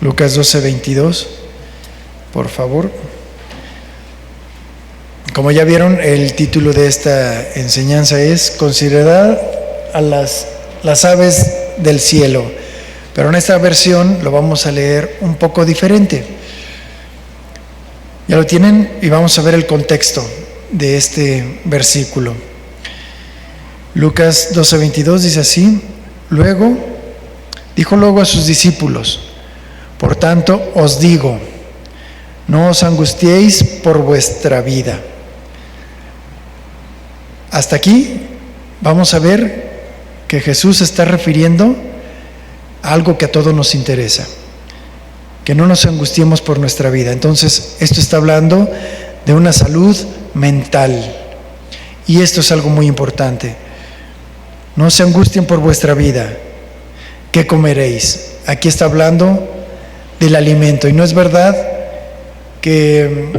Lucas 12:22, por favor. Como ya vieron, el título de esta enseñanza es Considerad a las aves del cielo, pero en esta versión lo vamos a leer un poco diferente. Ya lo tienen y vamos a ver el contexto de este versículo. Lucas 12:22 dice así: dijo luego a sus discípulos: por tanto os digo, no os angustiéis por vuestra vida. Hasta aquí vamos a ver que Jesús se está refiriendo a algo que a todos nos interesa, que no nos angustiemos por nuestra vida. Entonces, esto está hablando de una salud mental, y esto es algo muy importante. No se angustien por vuestra vida. ¿Qué comeréis? Aquí está hablando del alimento, y no es verdad que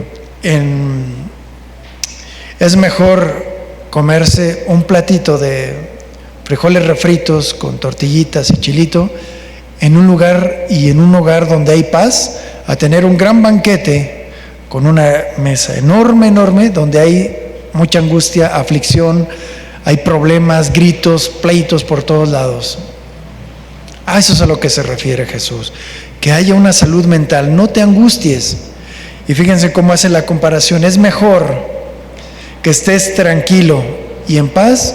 es mejor comerse un platito de frijoles refritos con tortillitas y chilito en un hogar donde hay paz, a tener un gran banquete con una mesa enorme, donde hay mucha angustia, aflicción, hay problemas, gritos, pleitos por todos lados. A eso es a lo que se refiere Jesús, que haya una salud mental. No te angusties. Y fíjense cómo hace la comparación: es mejor que estés tranquilo y en paz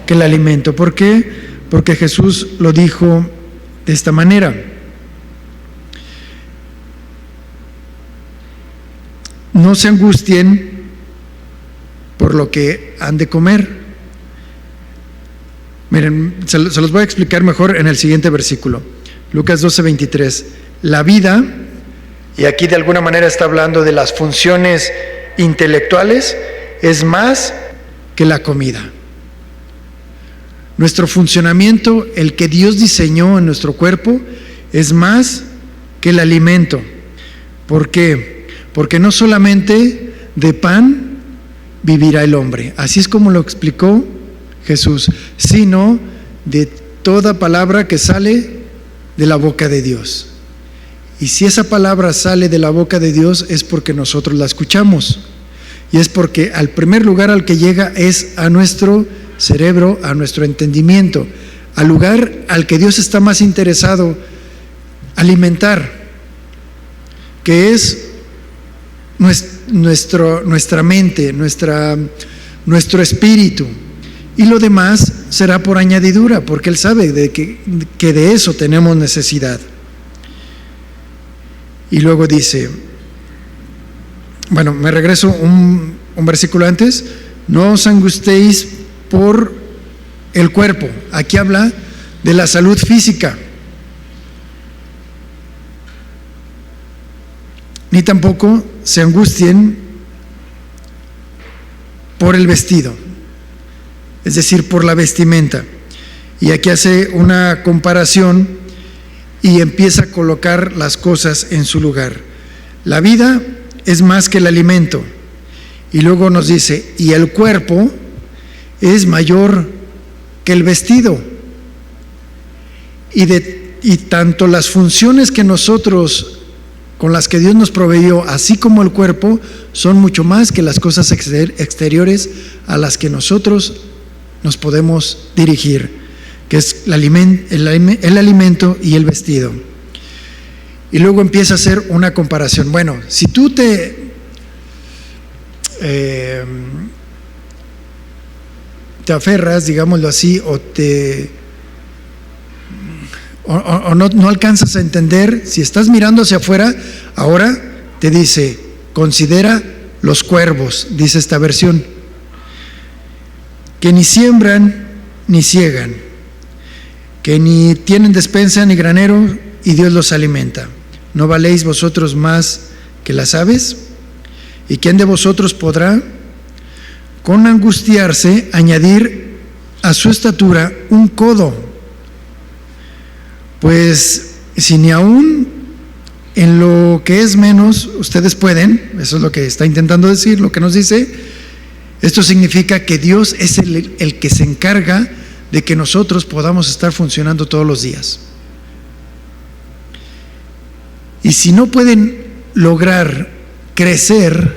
que el alimento. ¿Por qué? Porque Jesús lo dijo de esta manera: no se angustien por lo que han de comer. Miren, se los voy a explicar mejor en el siguiente versículo. Lucas 12:23. La vida, y aquí de alguna manera está hablando de las funciones intelectuales, es más que la comida. Nuestro funcionamiento, el que Dios diseñó en nuestro cuerpo, es más que el alimento. ¿Por qué? Porque no solamente de pan vivirá el hombre, así es como lo explicó Jesús, sino de toda palabra que sale de la boca de Dios. Y si esa palabra sale de la boca de Dios, es porque nosotros la escuchamos, y es porque al primer lugar al que llega es a nuestro cerebro, a nuestro entendimiento, al lugar al que Dios está más interesado alimentar, que es nuestra mente, nuestro espíritu. Y lo demás será por añadidura, porque Él sabe que de eso tenemos necesidad. Y luego dice, bueno, me regreso un versículo antes: no os angustéis por el cuerpo. Aquí habla de la salud física. Ni tampoco se angustien por el vestido, es decir, por la vestimenta. Y aquí hace una comparación y empieza a colocar las cosas en su lugar. La vida es más que el alimento. Y luego nos dice, y el cuerpo es mayor que el vestido. Y tanto las funciones que nosotros, con las que Dios nos proveyó, así como el cuerpo, son mucho más que las cosas exteriores a las que nosotros nos podemos dirigir, que es el alimento y el vestido. Y luego empieza a hacer una comparación. Bueno, si tú te aferras, digámoslo así, o no alcanzas a entender, si estás mirando hacia afuera, ahora te dice, considera los cuervos, dice esta versión, que ni siembran ni ciegan, que ni tienen despensa ni granero, y Dios los alimenta. ¿No valéis vosotros más que las aves? ¿Y quién de vosotros podrá, con angustiarse, añadir a su estatura un codo? Pues si ni aún en lo que es menos ustedes pueden, eso es lo que está intentando decir, lo que nos dice, esto significa que Dios es el que se encarga de que nosotros podamos estar funcionando todos los días. Y si no pueden lograr crecer,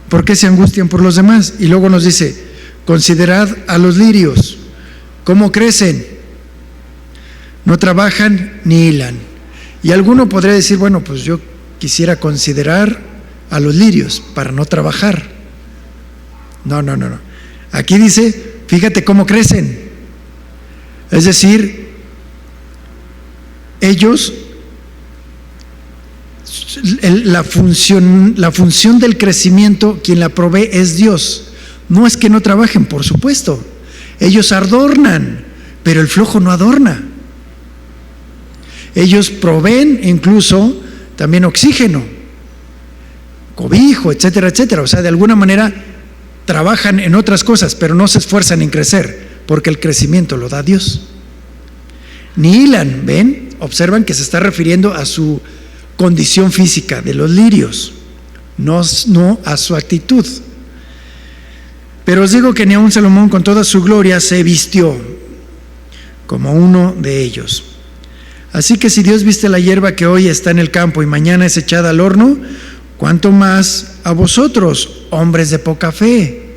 ¿por qué se angustian por los demás? Y luego nos dice, considerad a los lirios, cómo crecen, no trabajan ni hilan. Y alguno podría decir, bueno, pues yo quisiera considerar a los lirios para no trabajar. No. Aquí dice, fíjate cómo crecen. Es decir, ellos, la función del crecimiento, quien la provee es Dios. No es que no trabajen, por supuesto. Ellos adornan, pero el flojo no adorna. Ellos proveen incluso también oxígeno, cobijo, etcétera, etcétera. O sea, de alguna manera trabajan en otras cosas, pero no se esfuerzan en crecer, porque el crecimiento lo da Dios. Ni hilan, ¿ven? Observan que se está refiriendo a su condición física de los lirios, no a su actitud. Pero os digo que ni aun Salomón con toda su gloria se vistió como uno de ellos. Así que si Dios viste la hierba que hoy está en el campo y mañana es echada al horno, ¿cuánto más a vosotros, hombres de poca fe?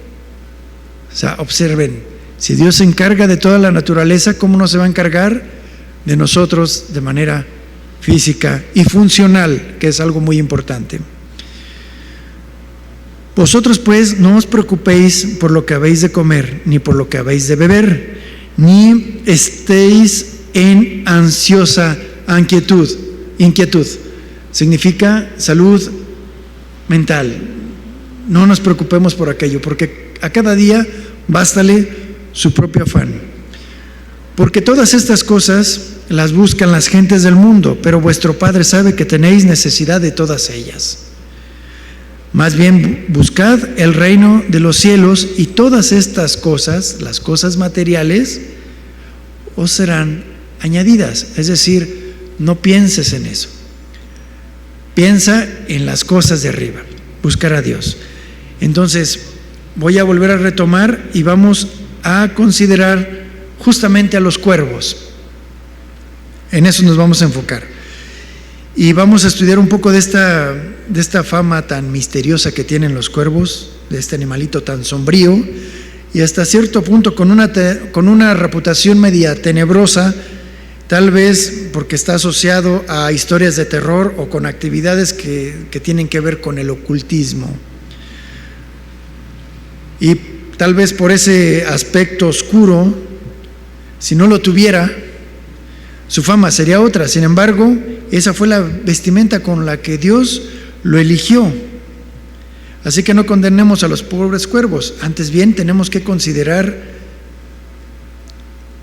O sea, observen, si Dios se encarga de toda la naturaleza, ¿cómo no se va a encargar de nosotros de manera física y funcional, que es algo muy importante? Vosotros pues no os preocupéis por lo que habéis de comer, ni por lo que habéis de beber, ni estéis en ansiosa inquietud. Significa salud mental. No nos preocupemos por aquello, porque a cada día bástale su propio afán. Porque todas estas cosas las buscan las gentes del mundo, pero vuestro Padre sabe que tenéis necesidad de todas ellas. Más bien buscad el reino de los cielos, y todas estas cosas, las cosas materiales, os serán añadidas. Es decir, no pienses en eso. Piensa en las cosas de arriba, buscar a Dios. Entonces, voy a volver a retomar y vamos a considerar justamente a los cuervos. En eso nos vamos a enfocar. Y vamos a estudiar un poco de esta fama tan misteriosa que tienen los cuervos, de este animalito tan sombrío, y hasta cierto punto con una reputación media tenebrosa, tal vez porque está asociado a historias de terror o con actividades que tienen que ver con el ocultismo. Y tal vez por ese aspecto oscuro, si no lo tuviera, su fama sería otra. Sin embargo, esa fue la vestimenta con la que Dios lo eligió. Así que no condenemos a los pobres cuervos, antes bien tenemos que considerar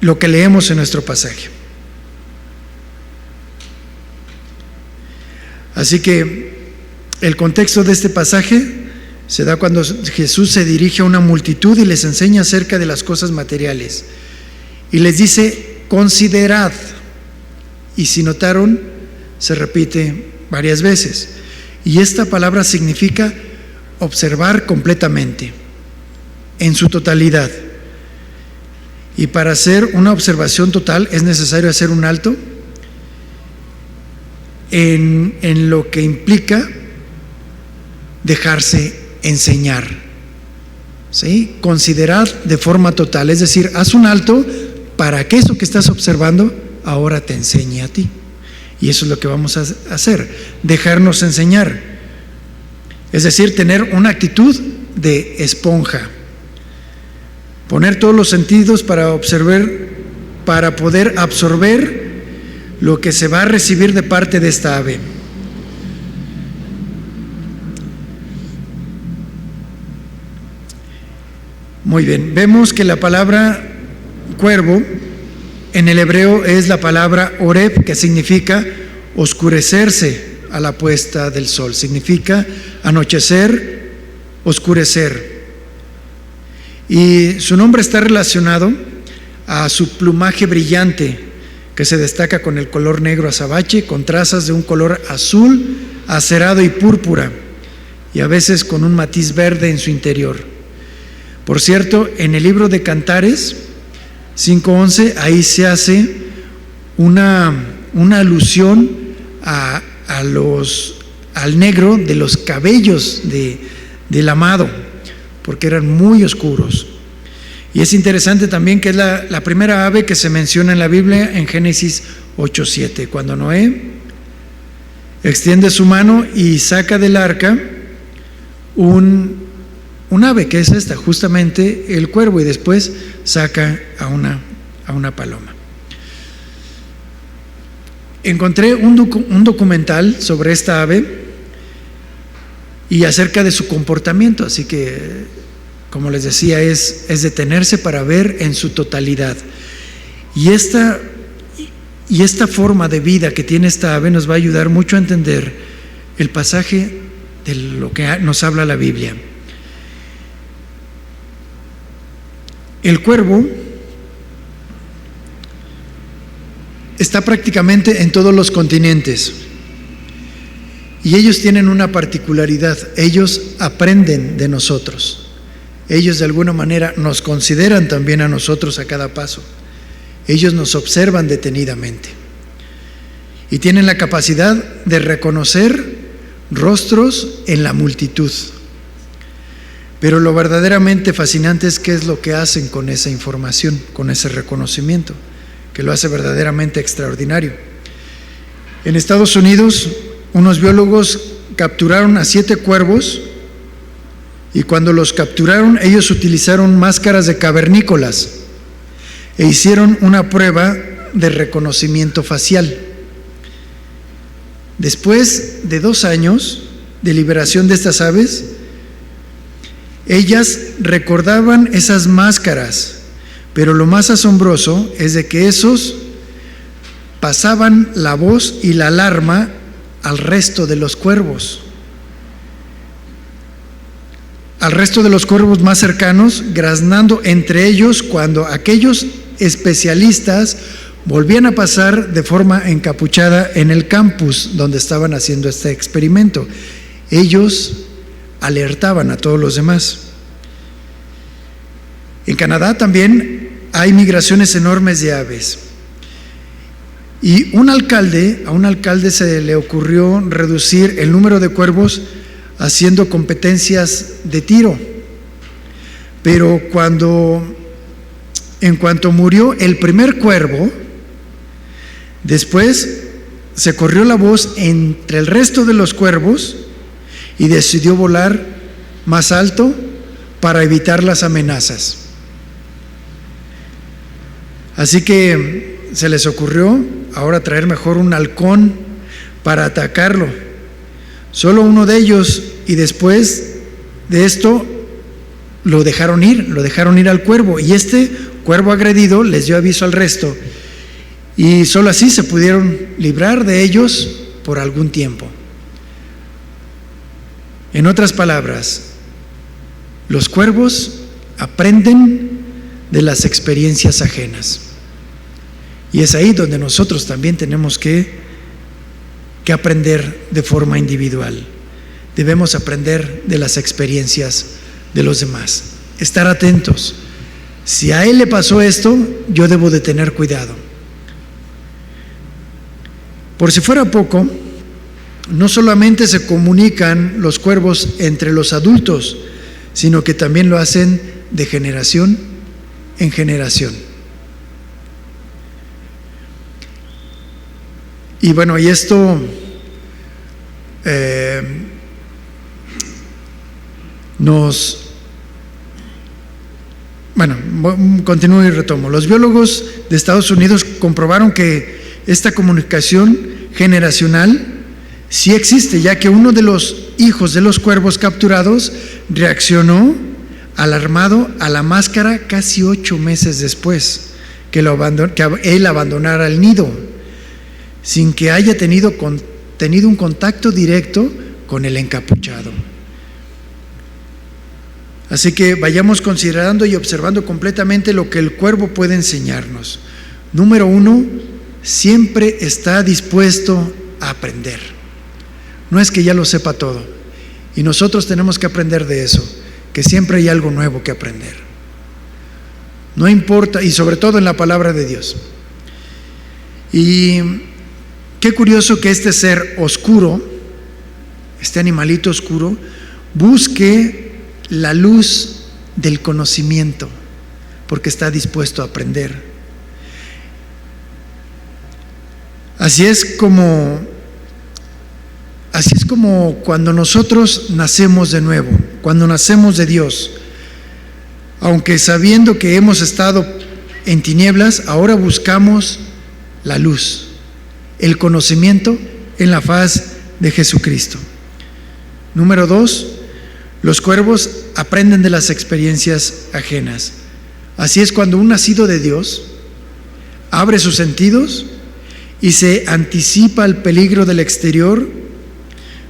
lo que leemos en nuestro pasaje. Así que el contexto de este pasaje se da cuando Jesús se dirige a una multitud y les enseña acerca de las cosas materiales. Y les dice, considerad. Y si notaron, se repite varias veces. Y esta palabra significa observar completamente, en su totalidad. Y para hacer una observación total es necesario hacer un alto en lo que implica dejarse enseñar. ¿Sí? Considerad de forma total, es decir, haz un alto para que eso que estás observando ahora te enseñe a ti. Y eso es lo que vamos a hacer, dejarnos enseñar. Es decir, tener una actitud de esponja, poner todos los sentidos para poder absorber lo que se va a recibir de parte de esta ave. Muy bien, vemos que la palabra cuervo en el hebreo es la palabra oreb, que significa oscurecerse a la puesta del sol, significa anochecer, oscurecer. Y su nombre está relacionado a su plumaje brillante, que se destaca con el color negro azabache, con trazas de un color azul, acerado y púrpura, y a veces con un matiz verde en su interior. Por cierto, en el libro de Cantares 5:11, ahí se hace una alusión al negro de los cabellos del amado, porque eran muy oscuros. Y es interesante también que es la primera ave que se menciona en la Biblia en Génesis 8:7, cuando Noé extiende su mano y saca del arca un ave, que es esta, justamente el cuervo, y después saca a una paloma. Encontré un documental sobre esta ave y acerca de su comportamiento, así que, como les decía, es detenerse para ver en su totalidad. Y esta forma de vida que tiene esta ave nos va a ayudar mucho a entender el pasaje de lo que nos habla la Biblia. El cuervo está prácticamente en todos los continentes y ellos tienen una particularidad: ellos aprenden de nosotros. Ellos de alguna manera nos consideran también a nosotros a cada paso. Ellos nos observan detenidamente y tienen la capacidad de reconocer rostros en la multitud. Pero lo verdaderamente fascinante es qué es lo que hacen con esa información, con ese reconocimiento, que lo hace verdaderamente extraordinario. En Estados Unidos, unos biólogos capturaron a 7 cuervos, y cuando los capturaron, ellos utilizaron máscaras de cavernícolas e hicieron una prueba de reconocimiento facial. Después de 2 años de liberación de estas aves, ellas recordaban esas máscaras, pero lo más asombroso es de que esos pasaban la voz y la alarma al resto de los cuervos. Al resto de los cuervos más cercanos, graznando entre ellos cuando aquellos especialistas volvían a pasar de forma encapuchada en el campus donde estaban haciendo este experimento. Ellos alertaban a todos los demás. En Canadá también hay migraciones enormes de aves. Y a un alcalde se le ocurrió reducir el número de cuervos haciendo competencias de tiro. Pero en cuanto murió el primer cuervo, después se corrió la voz entre el resto de los cuervos y decidió volar más alto para evitar las amenazas. Así que se les ocurrió ahora traer mejor un halcón para atacarlo. Solo uno de ellos, y después de esto lo dejaron ir al cuervo, y este cuervo agredido les dio aviso al resto, y solo así se pudieron librar de ellos por algún tiempo. En otras palabras, los cuervos aprenden de las experiencias ajenas, y es ahí donde nosotros también tenemos que aprender de forma individual. Debemos aprender de las experiencias de los demás, estar atentos. Si a él le pasó esto, yo debo de tener cuidado. Por si fuera poco, no solamente se comunican los cuervos entre los adultos, sino que también lo hacen de generación en generación. Y bueno, y esto continúo y retomo. Los biólogos de Estados Unidos comprobaron que esta comunicación generacional sí existe, ya que uno de los hijos de los cuervos capturados reaccionó alarmado a la máscara casi 8 meses después que él abandonara el nido, sin que haya tenido un contacto directo con el encapuchado. Así que vayamos considerando y observando completamente lo que el cuervo puede enseñarnos. Número 1, siempre está dispuesto a aprender. No es que ya lo sepa todo, y nosotros tenemos que aprender de eso, que siempre hay algo nuevo que aprender. No importa, y sobre todo en la palabra de Dios. Y qué curioso que este ser oscuro, este animalito oscuro, busque la luz del conocimiento, porque está dispuesto a aprender. Así es como cuando nosotros nacemos de nuevo, cuando nacemos de Dios. Aunque sabiendo que hemos estado en tinieblas, ahora buscamos la luz, el conocimiento en la faz de Jesucristo. Número 2, los cuervos aprenden de las experiencias ajenas. Así es cuando un nacido de Dios abre sus sentidos y se anticipa al peligro del exterior,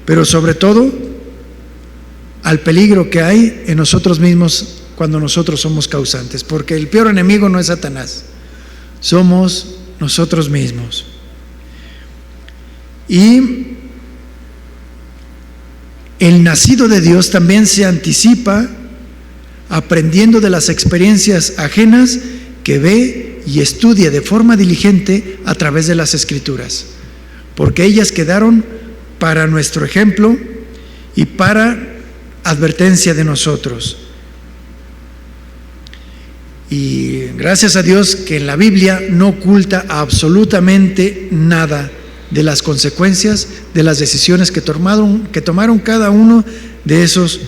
pero sobre todo al peligro que hay en nosotros mismos cuando nosotros somos causantes, porque el peor enemigo no es Satanás, somos nosotros mismos. Y el nacido de Dios también se anticipa aprendiendo de las experiencias ajenas que ve y estudia de forma diligente a través de las Escrituras, porque ellas quedaron para nuestro ejemplo y para advertencia de nosotros. Y gracias a Dios que en la Biblia no oculta absolutamente nada de las consecuencias de las decisiones que tomaron cada uno de esos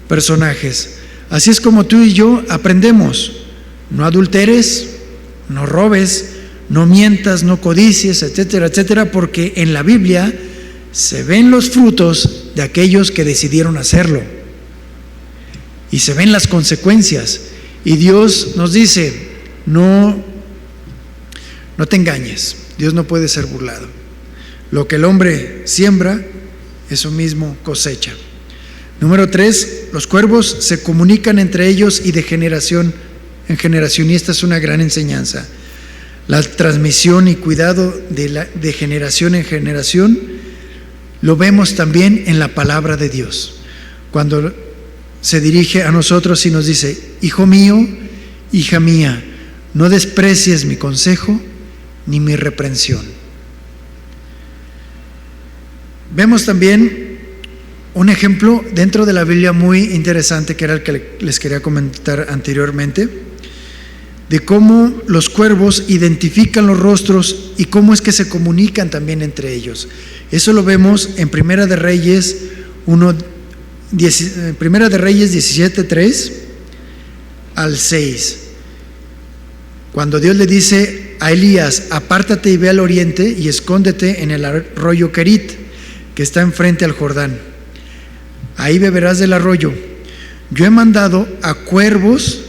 personajes. Así es como tú y yo aprendemos: no adulteres, no robes, no mientas, no codicies, etcétera, etcétera, porque en la Biblia se ven los frutos de aquellos que decidieron hacerlo y se ven las consecuencias. Y Dios nos dice: no te engañes, Dios no puede ser burlado. Lo que el hombre siembra, eso mismo cosecha. Número 3, los cuervos se comunican entre ellos y de generación en generación, y esta es una gran enseñanza. La transmisión y cuidado de generación en generación lo vemos también en la palabra de Dios, cuando se dirige a nosotros y nos dice: hijo mío, hija mía, no desprecies mi consejo ni mi reprensión. Vemos también un ejemplo dentro de la Biblia muy interesante, que era el que les quería comentar anteriormente, de cómo los cuervos identifican los rostros y cómo es que se comunican también entre ellos. Eso lo vemos en Primera de Reyes 17:3 al 6, cuando Dios le dice a Elías: apártate y ve al oriente y escóndete en el arroyo Querit, que está enfrente al Jordán. Ahí beberás del arroyo. Yo he mandado a cuervos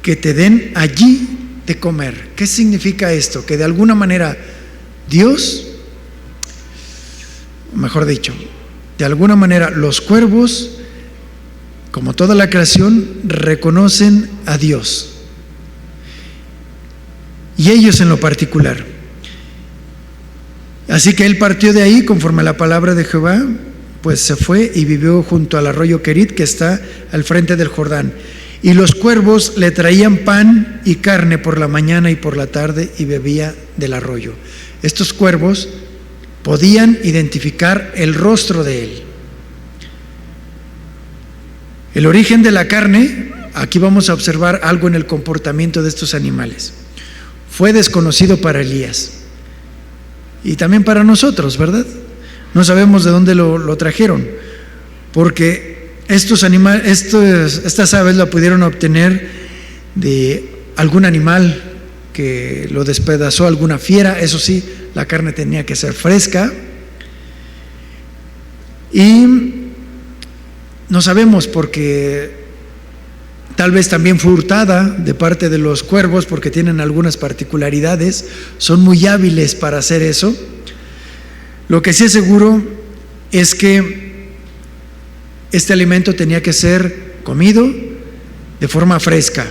que te den allí de comer. ¿Qué significa esto? Que de alguna manera Dios, mejor dicho, de alguna manera los cuervos, como toda la creación, reconocen a Dios, y ellos en lo particular. Así que él partió de ahí conforme a la palabra de Jehová, pues se fue y vivió junto al arroyo Querit, que está al frente del Jordán. Y los cuervos le traían pan y carne por la mañana y por la tarde, y bebía del arroyo. Estos cuervos podían identificar el rostro de él. El origen de la carne, aquí vamos a observar algo en el comportamiento de estos animales. Fue desconocido para Elías y también para nosotros, ¿verdad? No sabemos de dónde lo trajeron, porque estas aves la pudieron obtener de algún animal que lo despedazó, alguna fiera. Eso sí, la carne tenía que ser fresca, y no sabemos porque tal vez también fue hurtada de parte de los cuervos, porque tienen algunas particularidades, son muy hábiles para hacer eso. Lo que sí es seguro es que este alimento tenía que ser comido de forma fresca,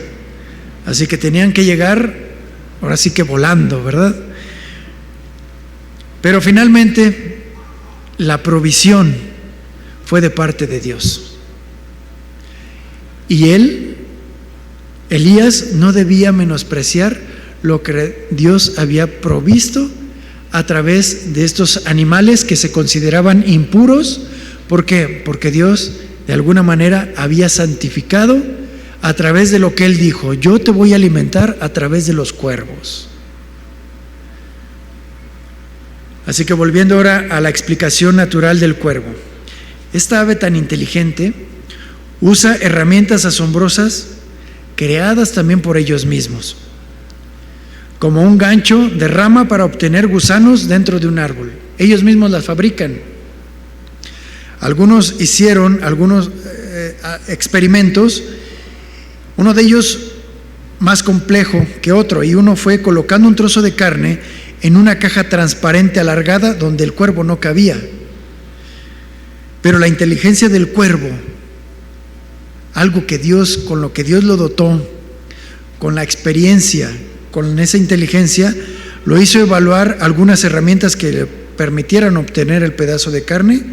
así que tenían que llegar, ahora sí que volando, ¿verdad? Pero finalmente la provisión fue de parte de Dios, y Elías no debía menospreciar lo que Dios había provisto a través de estos animales que se consideraban impuros. ¿Por qué? Porque Dios de alguna manera había santificado a través de lo que Él dijo: yo te voy a alimentar a través de los cuervos. Así que volviendo ahora a la explicación natural del cuervo, esta ave tan inteligente usa herramientas asombrosas creadas también por ellos mismos, como un gancho de rama para obtener gusanos dentro de un árbol. Ellos mismos las fabrican. Algunos hicieron algunos experimentos, uno de ellos más complejo que otro, y uno fue colocando un trozo de carne en una caja transparente alargada donde el cuervo no cabía. Pero la inteligencia del cuervo, algo que Dios, con lo que Dios lo dotó, con la experiencia, con esa inteligencia, lo hizo evaluar algunas herramientas que le permitieran obtener el pedazo de carne,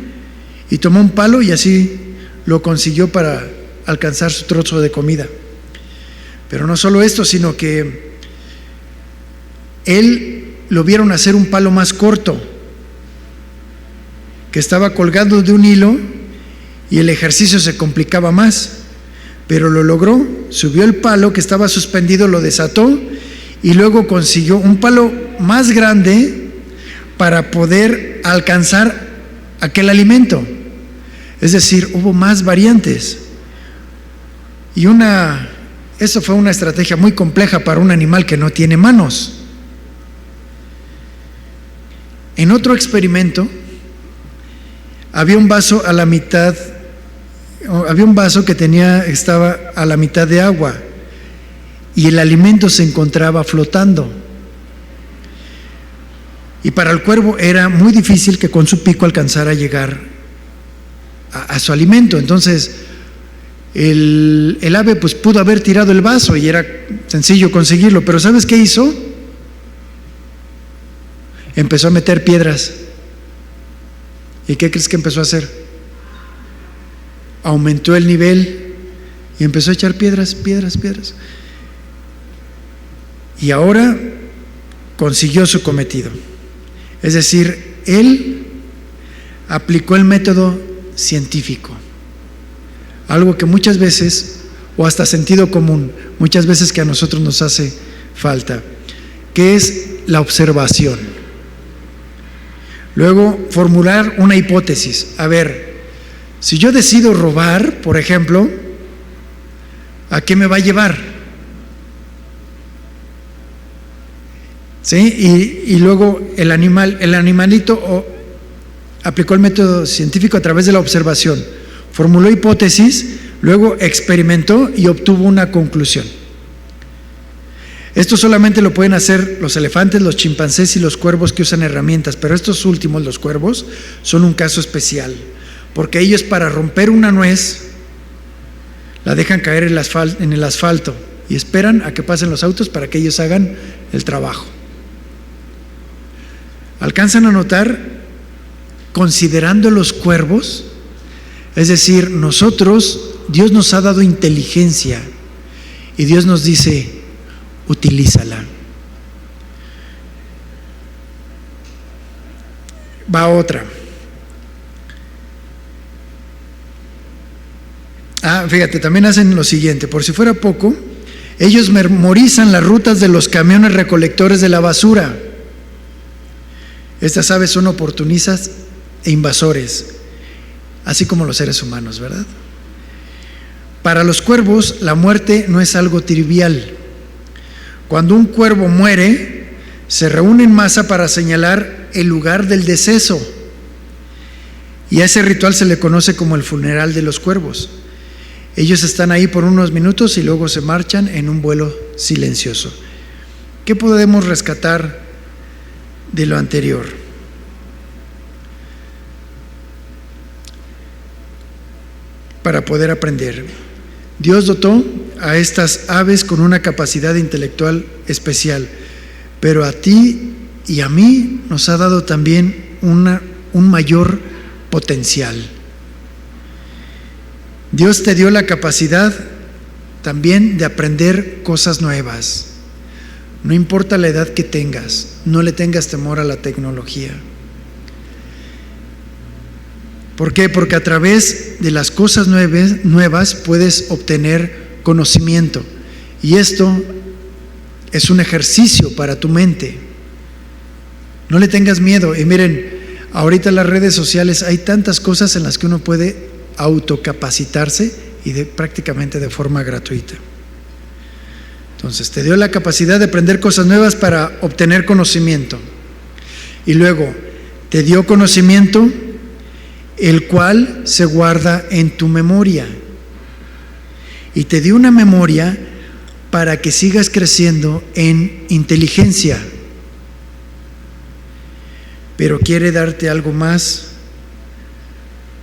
y tomó un palo y así lo consiguió para alcanzar su trozo de comida. Pero no solo esto, sino que él lo vieron hacer un palo más corto, que estaba colgando de un hilo, y el ejercicio se complicaba más, pero lo logró. Subió el palo que estaba suspendido, lo desató, y luego consiguió un palo más grande para poder alcanzar aquel alimento. Es decir, hubo más variantes. Y eso fue una estrategia muy compleja para un animal que no tiene manos. En otro experimento, había un vaso a la mitad, había un vaso que estaba a la mitad de agua, y el alimento se encontraba flotando. Y para el cuervo era muy difícil que con su pico alcanzara a llegar a su alimento. Entonces el ave pues pudo haber tirado el vaso y era sencillo conseguirlo, pero ¿sabes qué hizo? Empezó a meter piedras. ¿Y qué crees que empezó a hacer? Aumentó el nivel y empezó a echar piedras. Y ahora consiguió su cometido. Es decir, él aplicó el método científico, algo que muchas veces, o hasta sentido común, muchas veces que a nosotros nos hace falta, que es la observación. Luego, formular una hipótesis. A ver, si yo decido robar, por ejemplo, ¿a qué me va a llevar? ¿Sí? Y luego el animalito aplicó el método científico a través de la observación, formuló hipótesis, luego experimentó y obtuvo una conclusión. Esto solamente lo pueden hacer los elefantes, los chimpancés y los cuervos, que usan herramientas, pero estos últimos, los cuervos, son un caso especial, porque ellos, para romper una nuez, la dejan caer en el asfalto y esperan a que pasen los autos para que ellos hagan el trabajo. ¿Alcanzan a notar? Considerando los cuervos, es decir, nosotros, Dios nos ha dado inteligencia y Dios nos dice: utilízala. Va otra. Fíjate, también hacen lo siguiente: por si fuera poco, ellos memorizan las rutas de los camiones recolectores de la basura. Estas aves son oportunistas e invasores, así como los seres humanos, ¿verdad? Para los cuervos, la muerte no es algo trivial. Cuando un cuervo muere, se reúne en masa para señalar el lugar del deceso, y a ese ritual se le conoce como el funeral de los cuervos. Ellos están ahí por unos minutos y luego se marchan en un vuelo silencioso. ¿Qué podemos rescatar de lo anterior? Para poder aprender, Dios dotó a estas aves con una capacidad intelectual especial, pero a ti y a mí nos ha dado también un mayor potencial. Dios te dio la capacidad también de aprender cosas nuevas. No importa la edad que tengas, no le tengas temor a la tecnología. ¿Por qué? Porque a través de las cosas nuevas puedes obtener conocimiento. Y esto es un ejercicio para tu mente. No le tengas miedo. Y miren, ahorita en las redes sociales hay tantas cosas en las que uno puede autocapacitarse y prácticamente de forma gratuita. Entonces, te dio la capacidad de aprender cosas nuevas para obtener conocimiento. Y luego, te dio conocimiento el cual se guarda en tu memoria. Y te dio una memoria para que sigas creciendo en inteligencia. Pero quiere darte algo más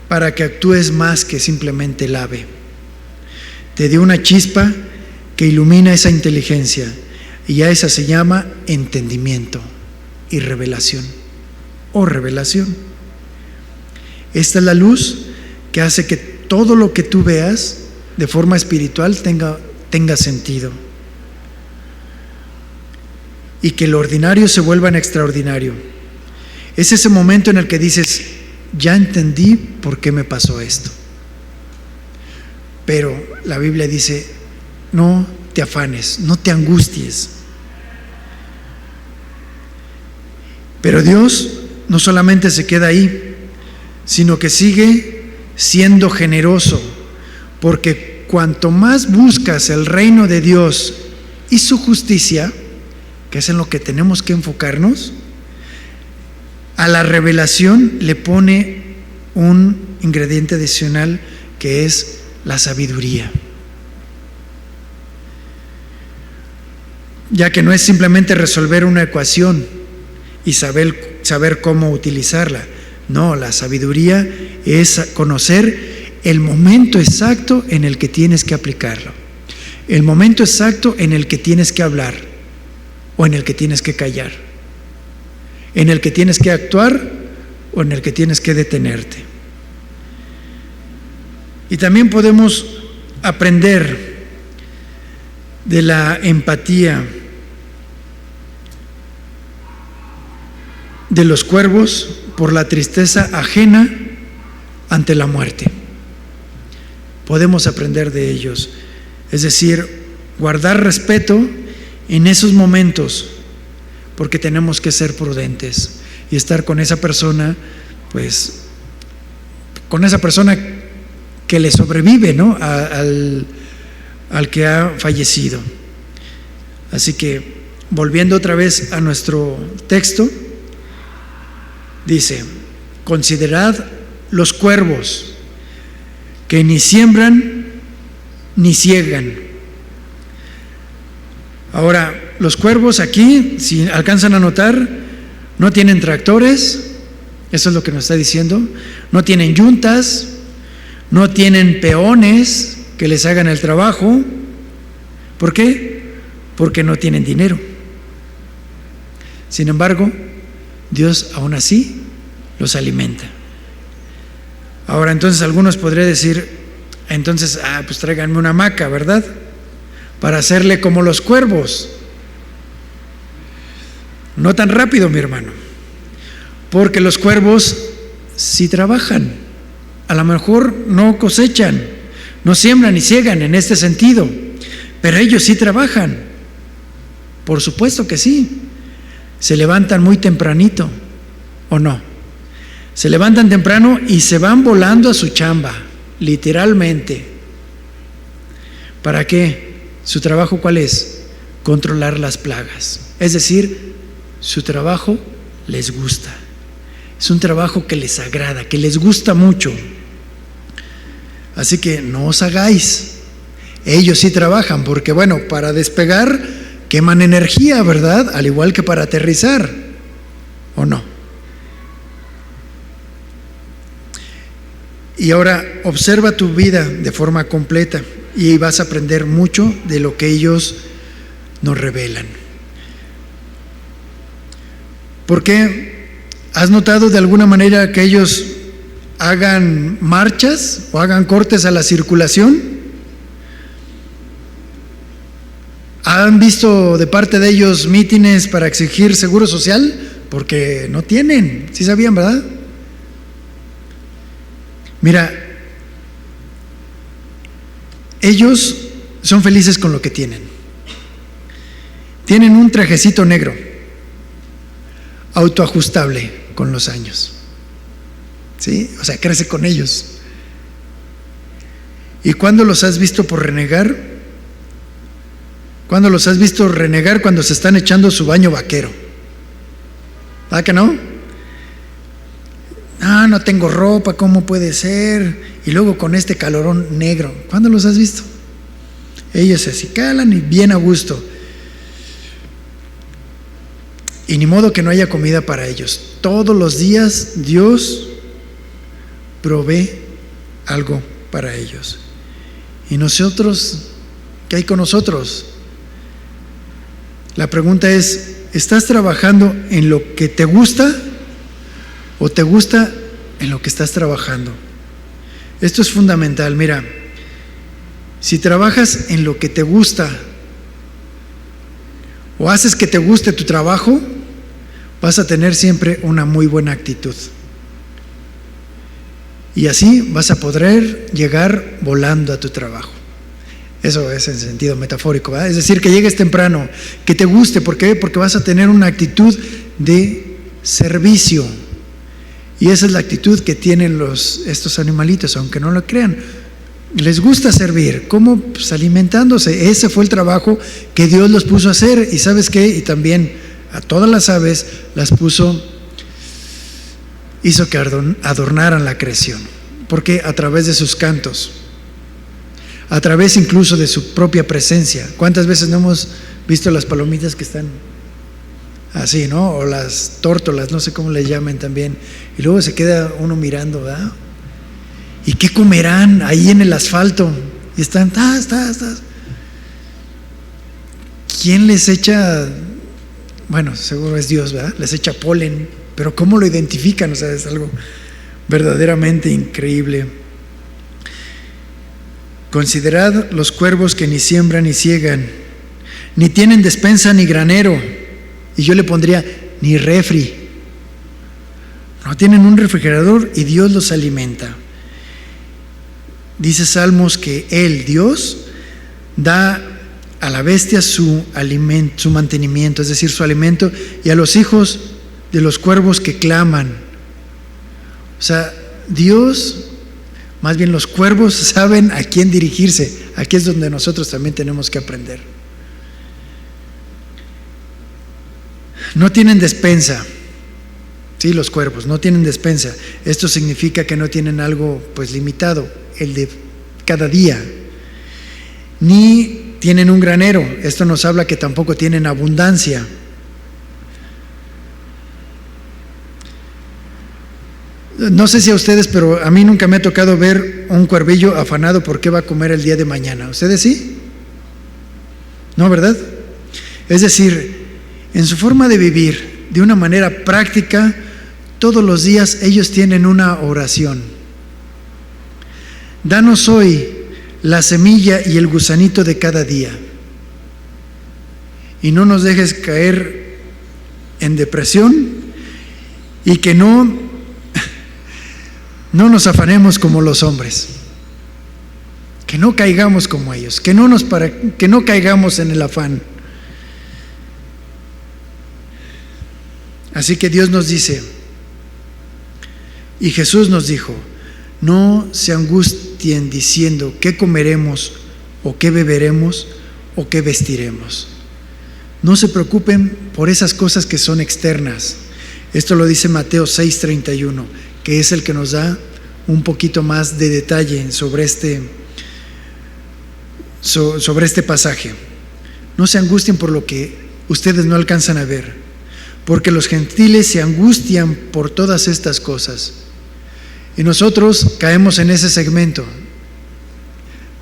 para que actúes más que simplemente el ave. Te dio una chispa que ilumina esa inteligencia, y a esa se llama entendimiento y revelación o revelación. Esta es la luz que hace que todo lo que tú veas de forma espiritual tenga sentido, y que lo ordinario se vuelva en extraordinario. Es ese momento en el que dices: ya entendí por qué me pasó esto. Pero la Biblia dice: no te afanes, no te angusties. Pero Dios no solamente se queda ahí, sino que sigue siendo generoso, porque cuanto más buscas el reino de Dios y su justicia, que es en lo que tenemos que enfocarnos, a la revelación le pone un ingrediente adicional, que es la sabiduría. Ya que no es simplemente resolver una ecuación y saber cómo utilizarla. No, la sabiduría es conocer el momento exacto en el que tienes que aplicarlo, el momento exacto en el que tienes que hablar o en el que tienes que callar, en el que tienes que actuar o en el que tienes que detenerte. Y también podemos aprender de la empatía de los cuervos por la tristeza ajena ante la muerte. Podemos aprender de ellos, es decir, guardar respeto en esos momentos, porque tenemos que ser prudentes y estar con esa persona, pues, con esa persona que le sobrevive, ¿no?, al que ha fallecido. Así que, volviendo otra vez a nuestro texto, dice: considerad los cuervos, que ni siembran ni ciegan. Ahora, los cuervos aquí, si alcanzan a notar, no tienen tractores, eso es lo que nos está diciendo, no tienen yuntas, no tienen peones que les hagan el trabajo. ¿Por qué? Porque no tienen dinero. Sin embargo, Dios aún así los alimenta. Ahora, entonces algunos podrían decir: entonces, pues tráiganme una hamaca, ¿verdad?, para hacerle como los cuervos. No tan rápido, mi hermano, porque los cuervos sí trabajan. A lo mejor no cosechan, no siembran ni ciegan en este sentido, pero ellos sí trabajan. Por supuesto que sí. Se levantan muy tempranito, ¿o no? Se levantan temprano y se van volando a su chamba, literalmente. ¿Para qué? ¿Su trabajo cuál es? Controlar las plagas. Es decir, su trabajo les gusta. Es un trabajo que les agrada, que les gusta mucho. Así que no os hagáis. Ellos sí trabajan, porque bueno, para despegar queman energía, ¿verdad? Al igual que para aterrizar, ¿o no? Y ahora observa tu vida de forma completa y vas a aprender mucho de lo que ellos nos revelan. ¿Por qué? ¿Has notado de alguna manera que ellos hagan marchas o hagan cortes a la circulación? ¿Han visto de parte de ellos mítines para exigir seguro social? Porque no tienen, ¿sí sabían, verdad? Mira, ellos son felices con lo que tienen. Tienen un trajecito negro, autoajustable con los años. ¿Sí? O sea, crece con ellos. ¿Y cuándo los has visto por renegar? ¿Cuándo los has visto renegar? Cuando se están echando su baño vaquero. ¿Ah, que no? Ah, no tengo ropa, ¿cómo puede ser? Y luego con este calorón negro. ¿Cuándo los has visto? Ellos se acicalan y bien a gusto. Y ni modo que no haya comida para ellos. Todos los días Dios provee algo para ellos. ¿Y nosotros? ¿Qué hay con nosotros? La pregunta es, ¿estás trabajando en lo que te gusta o te gusta en lo que estás trabajando? Esto es fundamental. Mira, si trabajas en lo que te gusta o haces que te guste tu trabajo, vas a tener siempre una muy buena actitud. Y así vas a poder llegar volando a tu trabajo. Eso es en sentido metafórico, ¿verdad? Es decir, que llegues temprano, que te guste. ¿Por qué? Porque vas a tener una actitud de servicio. Y esa es la actitud que tienen estos animalitos, aunque no lo crean. Les gusta servir. ¿Cómo? Pues alimentándose. Ese fue el trabajo que Dios los puso a hacer. ¿Y sabes qué? Y también a todas las aves las hizo que adornaran la creación. Porque a través de sus cantos, a través incluso de su propia presencia. ¿Cuántas veces no hemos visto las palomitas que están así, ¿no? O las tórtolas, no sé cómo le llaman también. Y luego se queda uno mirando, ¿verdad? ¿Y qué comerán ahí en el asfalto? Y están, ¿quién les echa? Bueno, seguro es Dios, ¿verdad? Les echa polen, pero ¿cómo lo identifican? O sea, es algo verdaderamente increíble. Considerad los cuervos que ni siembran ni ciegan, ni tienen despensa ni granero, y yo le pondría ni refri. No tienen un refrigerador y Dios los alimenta. Dice Salmos que Él, Dios, da a la bestia su alimento, su mantenimiento, es decir, su alimento, y a los hijos de los cuervos que claman. O sea, Dios, más bien los cuervos, saben a quién dirigirse. Aquí es donde nosotros también tenemos que aprender. No tienen despensa. Sí, los cuervos no tienen despensa. Esto significa que no tienen algo pues limitado, el de cada día. Ni tienen un granero. Esto nos habla que tampoco tienen abundancia. No sé si a ustedes, pero a mí nunca me ha tocado ver un cuervillo afanado por qué va a comer el día de mañana. ¿Ustedes sí? ¿No, verdad? Es decir, en su forma de vivir, de una manera práctica, todos los días ellos tienen una oración. Danos hoy la semilla y el gusanito de cada día, y no nos dejes caer en depresión, y que no nos afanemos como los hombres, que no caigamos como ellos, que no caigamos en el afán. Así que Dios nos dice, y Jesús nos dijo, no se angustien diciendo qué comeremos o qué beberemos o qué vestiremos. No se preocupen por esas cosas que son externas. Esto lo dice Mateo 6:31, que es el que nos da un poquito más de detalle sobre este pasaje. No se angustien por lo que ustedes no alcanzan a ver, porque los gentiles se angustian por todas estas cosas. Y nosotros caemos en ese segmento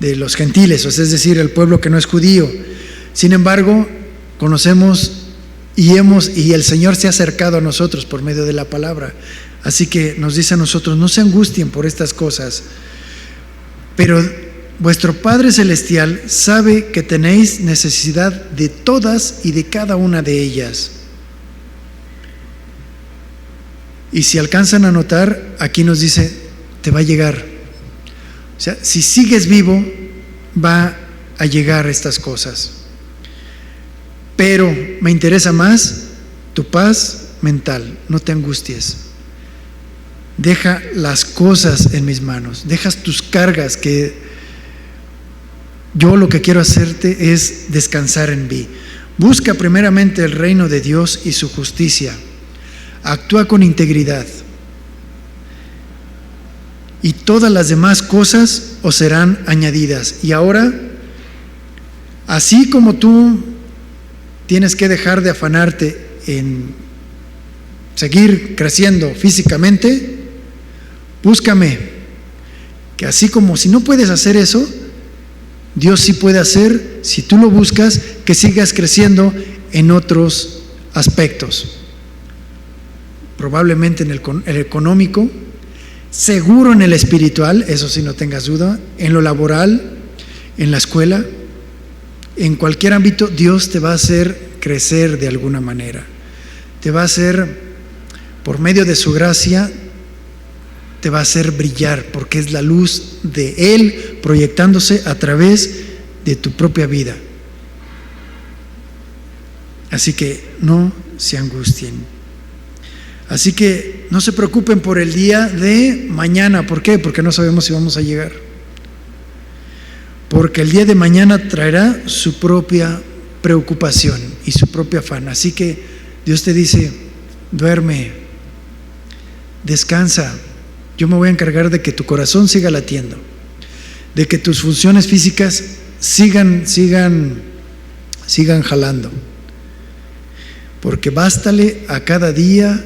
de los gentiles, es decir, el pueblo que no es judío. Sin embargo, conocemos y el Señor se ha acercado a nosotros por medio de la palabra. Así que nos dice a nosotros, no se angustien por estas cosas, pero vuestro Padre Celestial sabe que tenéis necesidad de todas y de cada una de ellas. Y si alcanzan a notar, aquí nos dice, te va a llegar. O sea, si sigues vivo, va a llegar estas cosas. Pero me interesa más tu paz mental, no te angusties. Deja las cosas en mis manos, dejas tus cargas, que yo lo que quiero hacerte es descansar en mí. Busca primeramente el reino de Dios y su justicia. Actúa con integridad. Y todas las demás cosas os serán añadidas. Y ahora, así como tú tienes que dejar de afanarte en seguir creciendo físicamente, búscame, que así como si no puedes hacer eso, Dios sí puede hacer, si tú lo buscas, que sigas creciendo en otros aspectos. Probablemente en el económico, seguro en el espiritual, eso sí no tengas duda, en lo laboral, en la escuela, en cualquier ámbito, Dios te va a hacer crecer de alguna manera. Te va a hacer, por medio de su gracia, te va a hacer brillar, porque es la luz de Él proyectándose a través de tu propia vida. Así que no se angustien. Así que no se preocupen por el día de mañana. ¿Por qué? Porque no sabemos si vamos a llegar. Porque el día de mañana traerá su propia preocupación y su propio afán. Así que Dios te dice, duerme, descansa. Yo me voy a encargar de que tu corazón siga latiendo, de que tus funciones físicas sigan jalando, porque bástale a cada día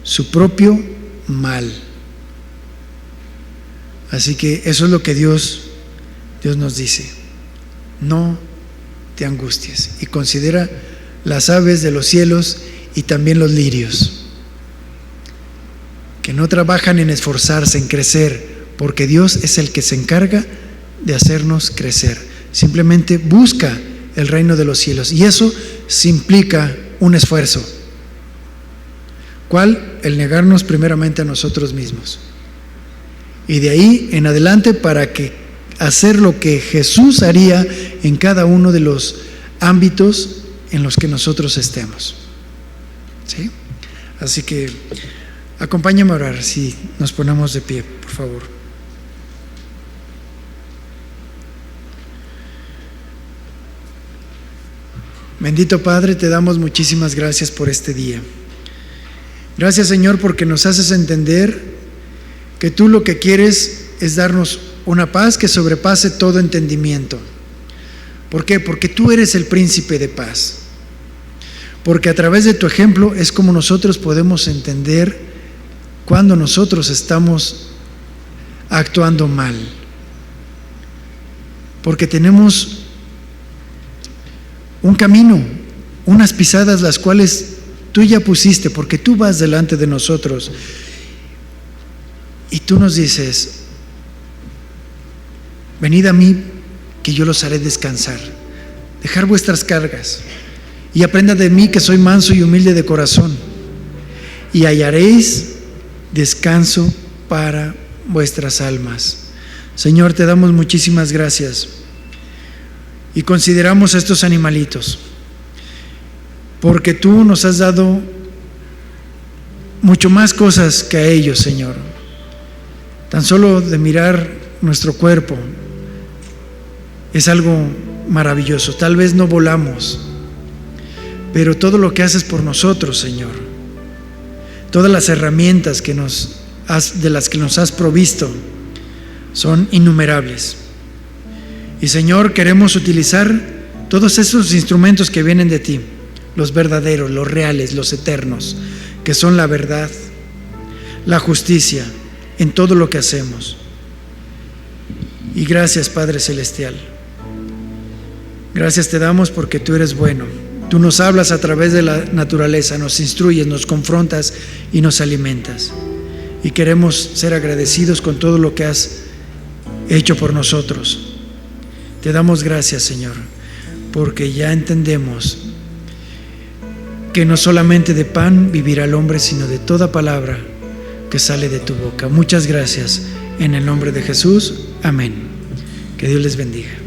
su propio mal. Así que eso es lo que Dios nos dice. No te angusties y considera las aves de los cielos y también los lirios, que no trabajan en esforzarse, en crecer, porque Dios es el que se encarga de hacernos crecer. Simplemente busca el reino de los cielos, y eso sí implica un esfuerzo. ¿Cuál? El negarnos primeramente a nosotros mismos. Y de ahí en adelante, para que hacer lo que Jesús haría en cada uno de los ámbitos en los que nosotros estemos. ¿Sí? Así que acompáñame a orar, si nos ponemos de pie, por favor. Bendito Padre, te damos muchísimas gracias por este día. Gracias, Señor, porque nos haces entender que tú lo que quieres es darnos una paz que sobrepase todo entendimiento. ¿Por qué? Porque tú eres el príncipe de paz. Porque a través de tu ejemplo es como nosotros podemos entender cuando nosotros estamos actuando mal. Porque tenemos un camino, unas pisadas las cuales tú ya pusiste, porque tú vas delante de nosotros. Y tú nos dices, venid a mí, que yo los haré descansar. Dejar vuestras cargas y aprenda de mí, que soy manso y humilde de corazón, y hallaréis descanso para vuestras almas. Señor, te damos muchísimas gracias y consideramos a estos animalitos, porque tú nos has dado mucho más cosas que a ellos, Señor. Tan solo de mirar nuestro cuerpo es algo maravilloso. Tal vez no volamos, pero todo lo que haces por nosotros, Señor, todas las herramientas de las que nos has provisto son innumerables. Y, Señor, queremos utilizar todos esos instrumentos que vienen de ti, los verdaderos, los reales, los eternos, que son la verdad, la justicia, en todo lo que hacemos. Y gracias, Padre Celestial. Gracias te damos porque tú eres bueno. Tú nos hablas a través de la naturaleza, nos instruyes, nos confrontas y nos alimentas. Y queremos ser agradecidos con todo lo que has hecho por nosotros. Te damos gracias, Señor, porque ya entendemos que no solamente de pan vivirá el hombre, sino de toda palabra que sale de tu boca. Muchas gracias. En el nombre de Jesús. Amén. Que Dios les bendiga.